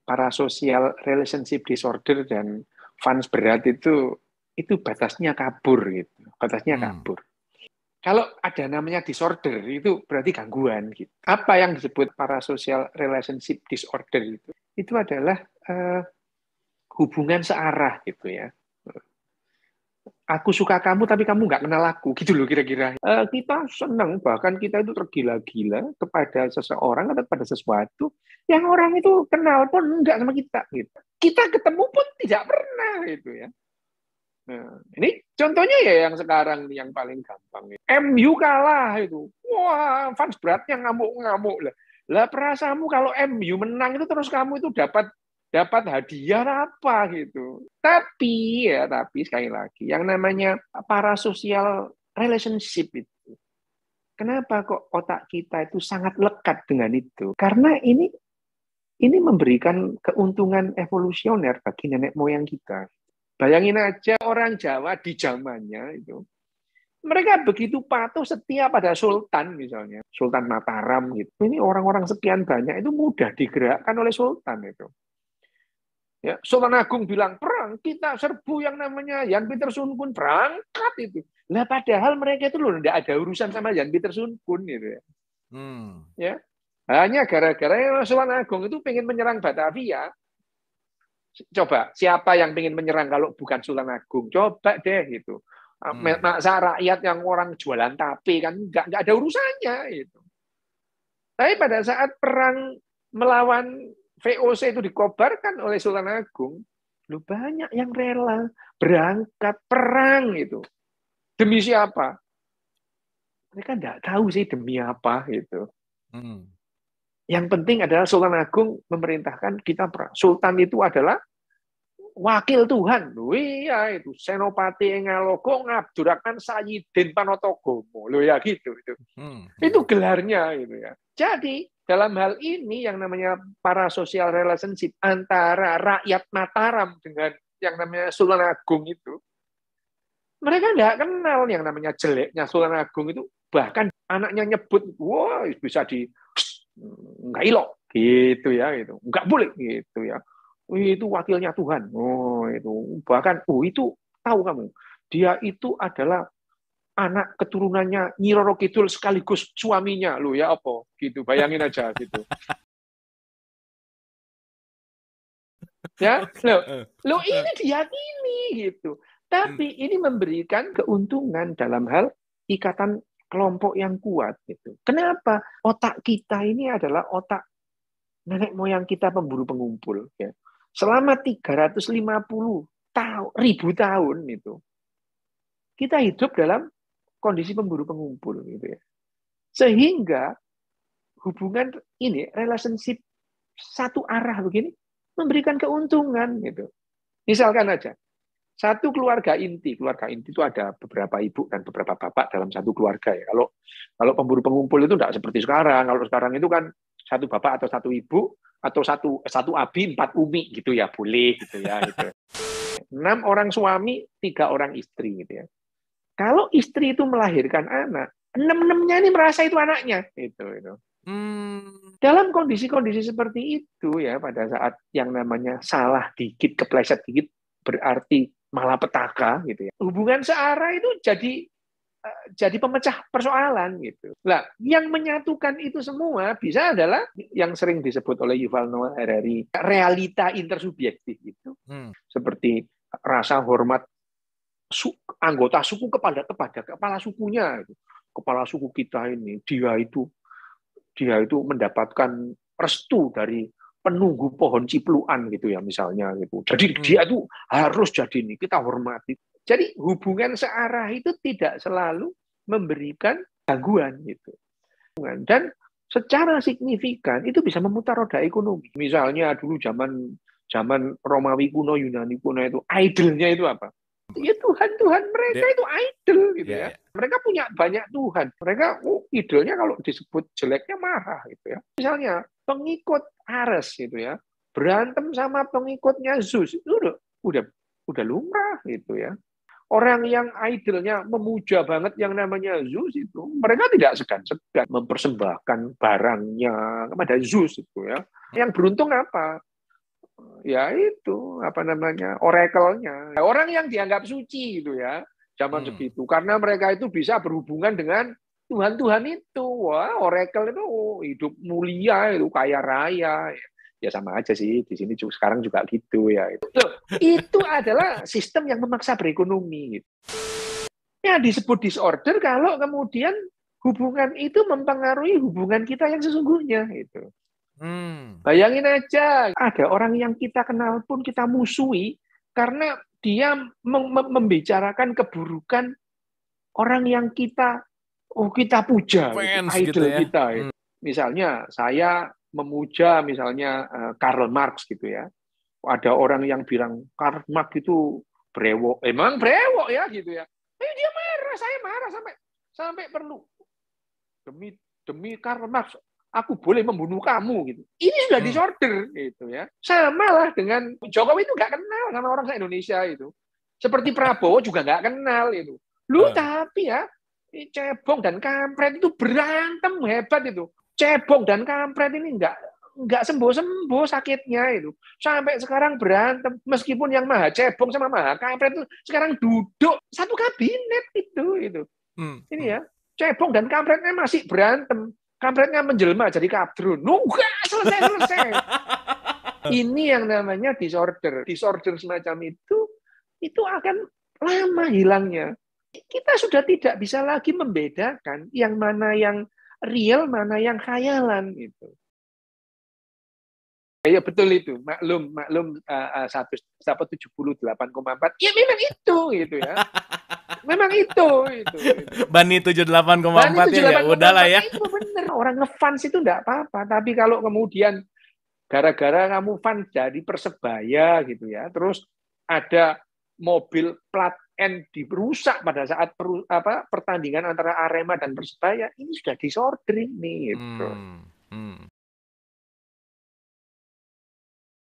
parasocial relationship disorder dan fans berat itu batasnya kabur gitu. Batasnya kabur. Kalau ada namanya disorder itu berarti gangguan gitu. Apa yang disebut parasocial relationship disorder itu? Itu adalah hubungan searah gitu ya. Aku suka kamu tapi kamu nggak kenal aku gitu loh kira-kira. Kita senang bahkan kita itu tergila-gila kepada seseorang atau kepada sesuatu yang orang itu kenal pun enggak sama kita gitu. Kita ketemu pun tidak pernah gitu ya. Nah, ini contohnya ya yang sekarang yang paling gampang. MU kalah itu. Wah, fans beratnya ngamuk-ngamuk lah. Lah perasaanmu kalau MU menang itu terus kamu itu dapat hadiah apa gitu. Tapi sekali lagi yang namanya parasocial relationship itu. Kenapa kok otak kita itu sangat lekat dengan itu? Karena ini memberikan keuntungan evolusioner bagi nenek moyang kita. Bayangin aja orang Jawa di zamannya itu, mereka begitu patuh setia pada sultan misalnya, Sultan Mataram gitu. Ini orang-orang sekian banyak itu mudah digerakkan oleh sultan itu. Ya, Sultan Agung bilang perang, kita serbu yang namanya Jan Pieter Soenkoen, berangkat itu. Nah padahal mereka itu loh tidak ada urusan sama Jan Pieter Soenkoen gitu ya. Ya, hanya gara-gara Sultan Agung itu pengen menyerang Batavia. Coba siapa yang ingin menyerang kalau bukan Sultan Agung? Coba deh gitu. Masa rakyat yang orang jualan tape kan nggak ada urusannya itu. Tapi pada saat perang melawan VOC itu dikobarkan oleh Sultan Agung, lu banyak yang rela berangkat perang itu. Demi siapa? Mereka nggak tahu sih demi apa itu. Yang penting adalah Sultan Agung memerintahkan kita perang. Sultan itu adalah wakil Tuhan. Iya itu Senopati Ngalogo Ngabdurakan Sayyidin Panotogomo. Loh ya gitu itu. Itu gelarnya gitu ya. Jadi dalam hal ini yang namanya parasocial relationship antara rakyat Mataram dengan yang namanya Sultan Agung itu, mereka nggak kenal yang namanya jeleknya Sultan Agung itu. Bahkan anaknya nyebut, wah bisa di nggak ilok gitu ya, itu nggak boleh gitu ya. Itu wakilnya Tuhan. Oh itu bahkan, itu tahu kamu, dia itu adalah anak keturunannya Nyi Roro Kidul sekaligus suaminya lo ya apa gitu, bayangin aja gitu ya. lo ini diyakini gitu, tapi ini memberikan keuntungan dalam hal ikatan kelompok yang kuat gitu. Kenapa? Otak kita ini adalah otak nenek moyang kita pemburu pengumpul ya. Selama 350 ribu tahun itu kita hidup dalam kondisi pemburu pengumpul gitu ya. Sehingga hubungan ini, relationship satu arah begini memberikan keuntungan gitu. Misalkan aja satu keluarga inti itu ada beberapa ibu dan beberapa bapak dalam satu keluarga ya. Kalau pemburu pengumpul itu tidak seperti sekarang. Kalau sekarang itu kan satu bapak atau satu ibu atau satu abi 4 umi gitu ya, boleh gitu ya gitu. 6 orang suami 3 orang istri gitu ya. Kalau istri itu melahirkan anak, 6-6-nya ini merasa itu anaknya gitu. Dalam kondisi-kondisi seperti itu ya, pada saat yang namanya salah dikit, kepleset dikit berarti malapetaka gitu ya. Hubungan searah itu jadi pemecah persoalan gitu. Nah, yang menyatukan itu semua bisa adalah yang sering disebut oleh Yuval Noah Harari realita intersubjektif itu. Seperti rasa hormat anggota suku kepada kepala sukunya. Kepala suku kita ini, dia itu mendapatkan restu dari penunggu pohon cipluan gitu ya misalnya gitu. Jadi dia itu harus jadi ini, kita hormati. Jadi hubungan searah itu tidak selalu memberikan gangguan gitu. Dan secara signifikan itu bisa memutar roda ekonomi. Misalnya dulu zaman Romawi kuno, Yunani kuno itu idolnya itu apa? Ya Tuhan mereka itu idol gitu ya. Mereka punya banyak Tuhan. Mereka idolnya kalau disebut jeleknya marah gitu ya. Misalnya pengikut Ares gitu ya, berantem sama pengikutnya Zeus itu udah lumrah gitu ya. Orang yang idolnya memuja banget yang namanya Zeus itu, mereka tidak segan-segan mempersembahkan barangnya kepada Zeus itu ya. Yang beruntung apa? ya itu apa namanya oracle-nya. Orang yang dianggap suci itu ya zaman segitu karena mereka itu bisa berhubungan dengan Tuhan-Tuhan itu. Wah, oracle itu hidup mulia itu kaya raya. Ya sama aja sih di sini juga sekarang juga gitu ya. Itu adalah sistem yang memaksa berekonomi. Gitu. Ya disebut disorder kalau kemudian hubungan itu mempengaruhi hubungan kita yang sesungguhnya itu. Bayangin aja, ada orang yang kita kenal pun kita musuhi karena dia membicarakan keburukan orang yang kita puja, gitu, Fans idol gitu ya. kita. Gitu. Misalnya saya memuja misalnya Karl Marx gitu ya. Ada orang yang bilang Karl Marx itu brewok, emang brewok ya gitu ya. Dia marah, saya marah sampai perlu demi Karl Marx aku boleh membunuh kamu gitu. Ini sudah disorder gitu ya. Sama lah dengan Jokowi itu nggak kenal sama orang se-Indonesia itu. Seperti Prabowo juga nggak kenal itu. Tapi ya cebong dan kampret itu berantem hebat itu. Cebong dan kampret ini nggak sembuh-sembuh sakitnya itu. Sampai sekarang berantem meskipun yang maha cebong sama maha kampret itu sekarang duduk satu kabinet itu. Ini ya, cebong dan kampretnya masih berantem. Kampretnya menjelma jadi kadrun. Nggak selesai. Ini yang namanya disorder. Disorder semacam itu akan lama hilangnya. Kita sudah tidak bisa lagi membedakan yang mana yang real, mana yang khayalan itu. Ya betul itu, maklum 170,8,4. Ya memang itu gitu ya. Memang itu. Bani 78,4 ya udahlah ya. Itu bener. Orang ngefans itu enggak apa-apa, tapi kalau kemudian gara-gara kamu fans dari Persebaya gitu ya, terus ada mobil plat N dirusak pada saat pertandingan antara Arema dan Persebaya, ini sudah disorder ini gitu.